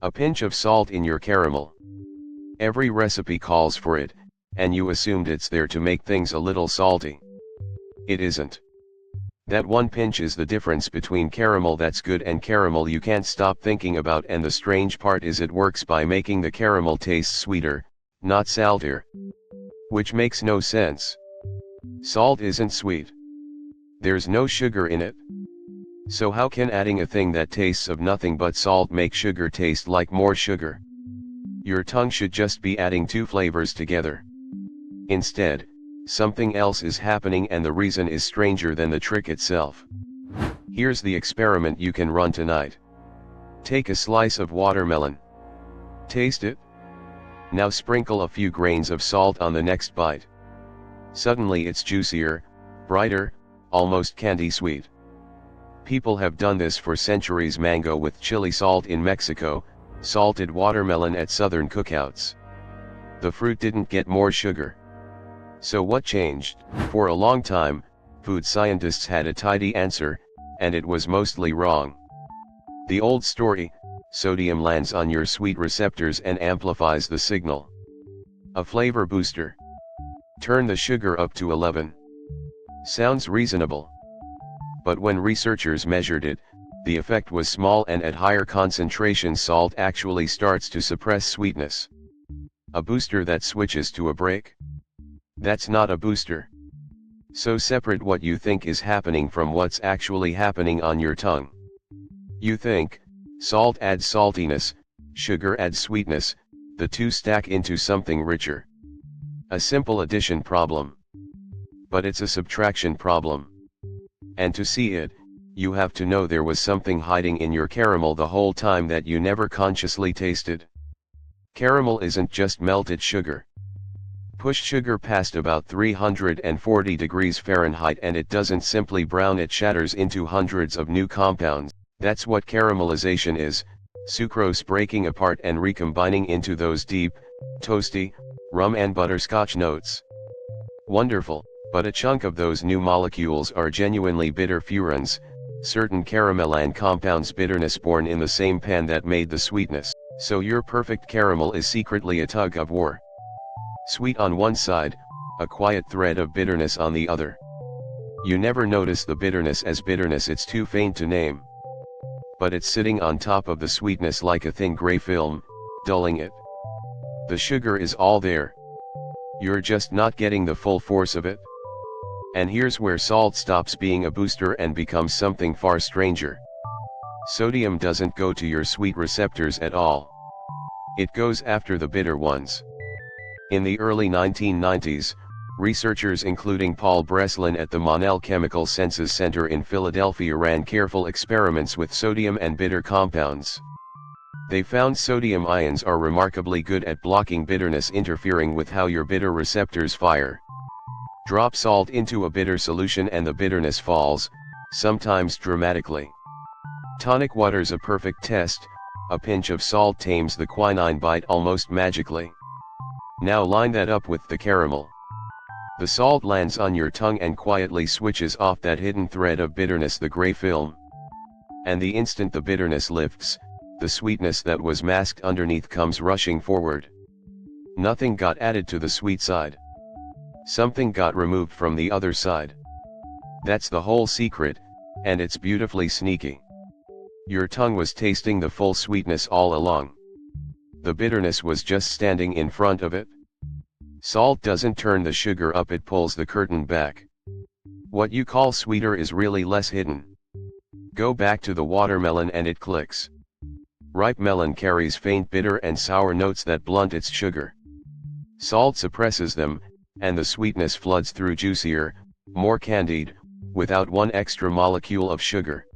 A pinch of salt in your caramel. Every recipe calls for it, and you assumed it's there to make things a little salty. It isn't. That one pinch is the difference between caramel that's good and caramel you can't stop thinking about, and the strange part is it works by making the caramel taste sweeter, not saltier. Which makes no sense. Salt isn't sweet. There's no sugar in it. So how can adding a thing that tastes of nothing but salt make sugar taste like more sugar? Your tongue should just be adding two flavors together. Instead, something else is happening, and the reason is stranger than the trick itself. Here's the experiment you can run tonight. Take a slice of watermelon. Taste it. Now sprinkle a few grains of salt on the next bite. Suddenly it's juicier, brighter, almost candy sweet. People have done this for centuries: mango with chili salt in Mexico, salted watermelon at southern cookouts. The fruit didn't get more sugar. So what changed? For a long time, food scientists had a tidy answer, and it was mostly wrong. The old story: sodium lands on your sweet receptors and amplifies the signal. A flavor booster. Turn the sugar up to 11. Sounds reasonable. But when researchers measured it, the effect was small, and at higher concentrations salt actually starts to suppress sweetness. A booster that switches to a brake? That's not a booster. So separate what you think is happening from what's actually happening on your tongue. You think, salt adds saltiness, sugar adds sweetness, the two stack into something richer. A simple addition problem. But it's a subtraction problem. And to see it, you have to know there was something hiding in your caramel the whole time that you never consciously tasted. Caramel isn't just melted sugar. Push sugar past about 340 degrees Fahrenheit and it doesn't simply brown, it shatters into hundreds of new compounds. That's what caramelization is: sucrose breaking apart and recombining into those deep, toasty, rum and butterscotch notes. Wonderful, but a chunk of those new molecules are genuinely bitter furans, certain caramelline compounds, bitterness born in the same pan that made the sweetness. So your perfect caramel is secretly a tug of war. Sweet on one side, a quiet thread of bitterness on the other. You never notice the bitterness as bitterness, it's too faint to name. But it's sitting on top of the sweetness like a thin gray film, dulling it. The sugar is all there. You're just not getting the full force of it. And here's where salt stops being a booster and becomes something far stranger. Sodium doesn't go to your sweet receptors at all. It goes after the bitter ones. In the early 1990s, researchers including Paul Breslin at the Monell Chemical Senses Center in Philadelphia ran careful experiments with sodium and bitter compounds. They found sodium ions are remarkably good at blocking bitterness, interfering with how your bitter receptors fire. Drop salt into a bitter solution and the bitterness falls, sometimes dramatically. Tonic water's a perfect test. A pinch of salt tames the quinine bite almost magically. Now line that up with the caramel. The salt lands on your tongue and quietly switches off that hidden thread of bitterness, the gray film. And the instant the bitterness lifts, the sweetness that was masked underneath comes rushing forward. Nothing got added to the sweet side. Something got removed from the other side. That's the whole secret, and it's beautifully sneaky. Your tongue was tasting the full sweetness all along. The bitterness was just standing in front of it. Salt doesn't turn the sugar up, it pulls the curtain back. What you call sweeter is really less hidden. Go back to the watermelon and it clicks. Ripe melon carries faint bitter and sour notes that blunt its sugar. Salt suppresses them, and the sweetness floods through juicier, more candied, without one extra molecule of sugar.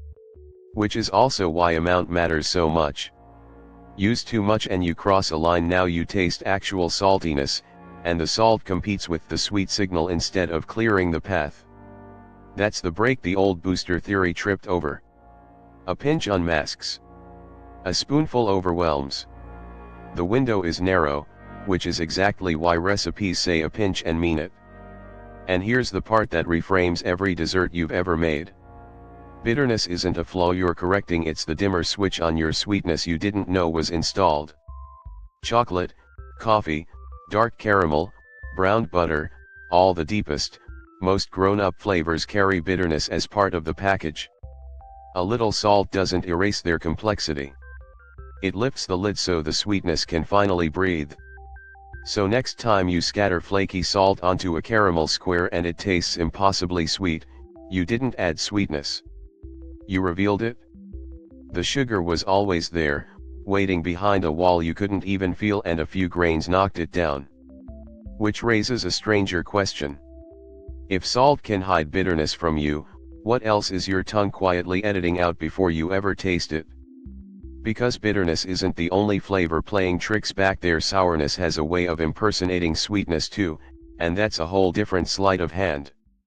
Which is also why amount matters so much. Use too much and you cross a line, now you taste actual saltiness, and the salt competes with the sweet signal instead of clearing the path. That's the break the old booster theory tripped over. A pinch unmasks. A spoonful overwhelms. The window is narrow, which is exactly why recipes say a pinch and mean it. And here's the part that reframes every dessert you've ever made. Bitterness isn't a flaw you're correcting, it's the dimmer switch on your sweetness you didn't know was installed. Chocolate, coffee, dark caramel, browned butter, all the deepest, most grown-up flavors carry bitterness as part of the package. A little salt doesn't erase their complexity. It lifts the lid so the sweetness can finally breathe. So next time you scatter flaky salt onto a caramel square and it tastes impossibly sweet, you didn't add sweetness. You revealed it. The sugar was always there, waiting behind a wall you couldn't even feel, and a few grains knocked it down. Which raises a stranger question. If salt can hide bitterness from you, what else is your tongue quietly editing out before you ever taste it? Because bitterness isn't the only flavor playing tricks back there, sourness has a way of impersonating sweetness too, and that's a whole different sleight of hand.